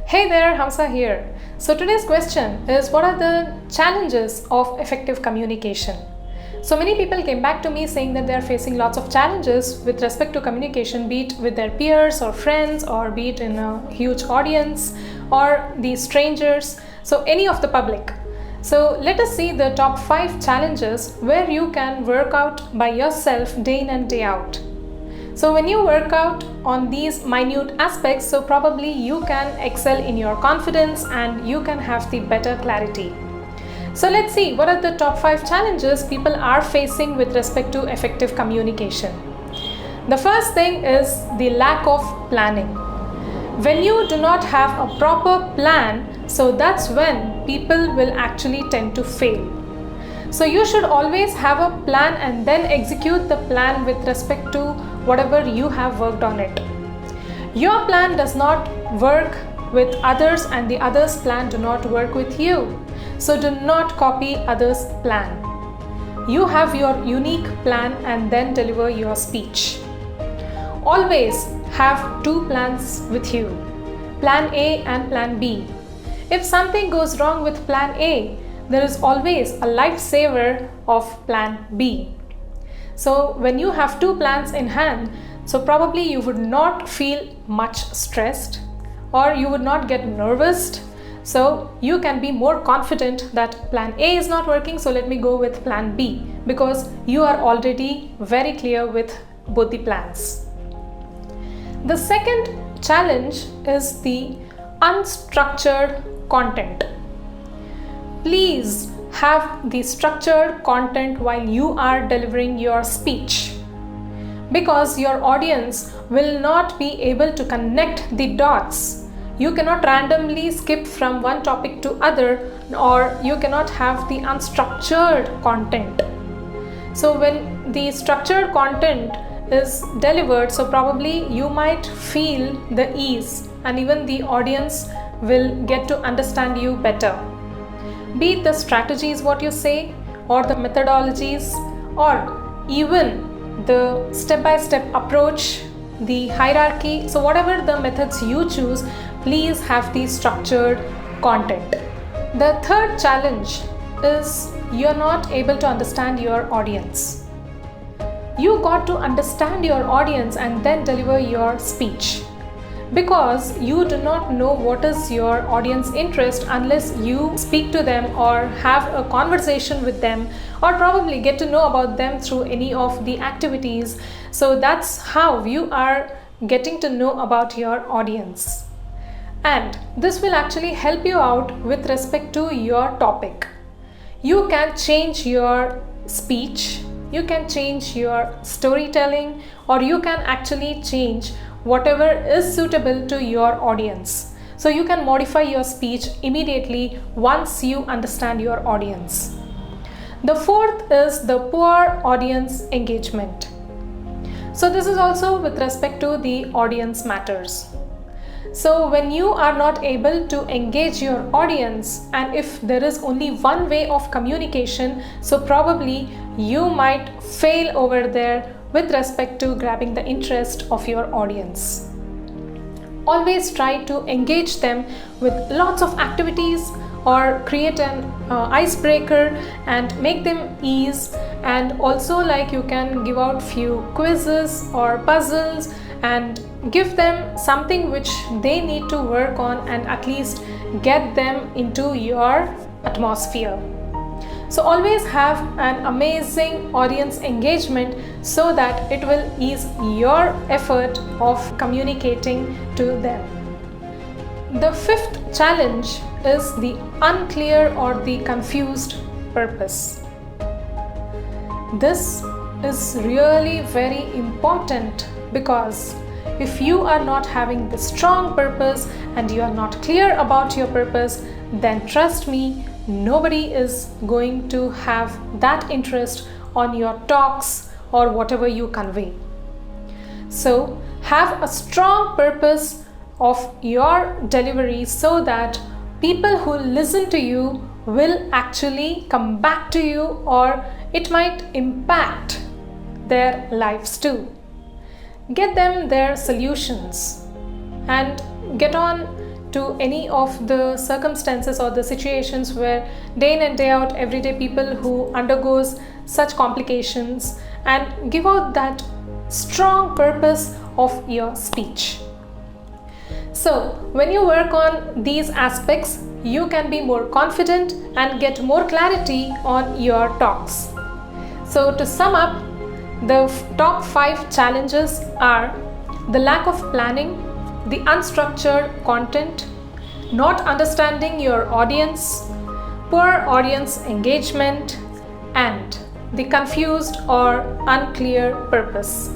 Hey there, Hamsa here. So today's question is, what are the challenges of effective communication? So many people came back to me saying that they are facing lots of challenges with respect to communication, be it with their peers or friends, or be it in a huge audience or the strangers, so any of the public. So let us see the top 5 challenges where you can work out by yourself day in and day out. So when you work out on these minute aspects, so probably you can excel in your confidence and you can have the better clarity. So let's see what are the top 5 challenges people are facing with respect to effective communication. The first thing is the lack of planning. When you do not have a proper plan, so that's when people will actually tend to fail. So you should always have a plan and then execute the plan with respect to whatever you have worked on it. Your plan does not work with others and the others' plan do not work with you. So do not copy others' plan. You have your unique plan and then deliver your speech. Always have 2 plans with you, plan A and plan B. If something goes wrong with plan A, there is always a lifesaver of plan B. So when you have 2 plans in hand, so probably you would not feel much stressed or you would not get nervous. So you can be more confident that plan A is not working, so let me go with plan B, because you are already very clear with both the plans. The second challenge is the unstructured content. Please have the structured content while you are delivering your speech, because your audience will not be able to connect the dots. You cannot randomly skip from one topic to other, or you cannot have the unstructured content. So when the structured content is delivered, so probably you might feel the ease and even the audience will get to understand you better. Be it the strategies what you say, or the methodologies, or even the step-by-step approach, the hierarchy. So whatever the methods you choose, please have the structured content. The third challenge is you're not able to understand your audience. You got to understand your audience and then deliver your speech, because you do not know what is your audience interest unless you speak to them or have a conversation with them, or probably get to know about them through any of the activities. So that's how you are getting to know about your audience. And this will actually help you out with respect to your topic. You can change your speech, you can change your storytelling, or you can actually change whatever is suitable to your audience. So you can modify your speech immediately once you understand your audience. The fourth is the poor audience engagement. So this is also with respect to the audience matters. So when you are not able to engage your audience, and if there is only one way of communication, so probably you might fail over there with respect to grabbing the interest of your audience. Always try to engage them with lots of activities, or create an icebreaker and make them ease. And also, like, you can give out few quizzes or puzzles and give them something which they need to work on, and at least get them into your atmosphere. So always have an amazing audience engagement so that it will ease your effort of communicating to them. The fifth challenge is the unclear or the confused purpose. This is really very important, because if you are not having the strong purpose and you are not clear about your purpose, then trust me, nobody is going to have that interest on your talks or whatever you convey. So have a strong purpose of your delivery, so that people who listen to you will actually come back to you, or it might impact their lives too. Get them their solutions and get on to any of the circumstances or the situations where day in and day out everyday people who undergoes such complications, and give out that strong purpose of your speech. So when you work on these aspects, you can be more confident and get more clarity on your talks. So to sum up, the top 5 challenges are the lack of planning, the unstructured content, not understanding your audience, poor audience engagement, and the confused or unclear purpose.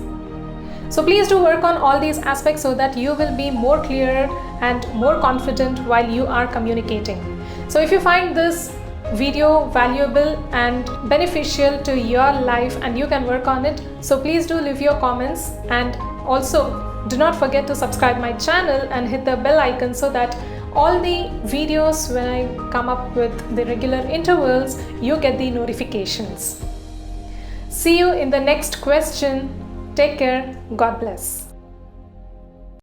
So please do work on all these aspects so that you will be more clear and more confident while you are communicating. So if you find this video valuable and beneficial to your life and you can work on it, so please do leave your comments, and also do not forget to subscribe my channel and hit the bell icon so that all the videos when I come up with the regular intervals, you get the notifications. See you in the next question. Take care. God bless.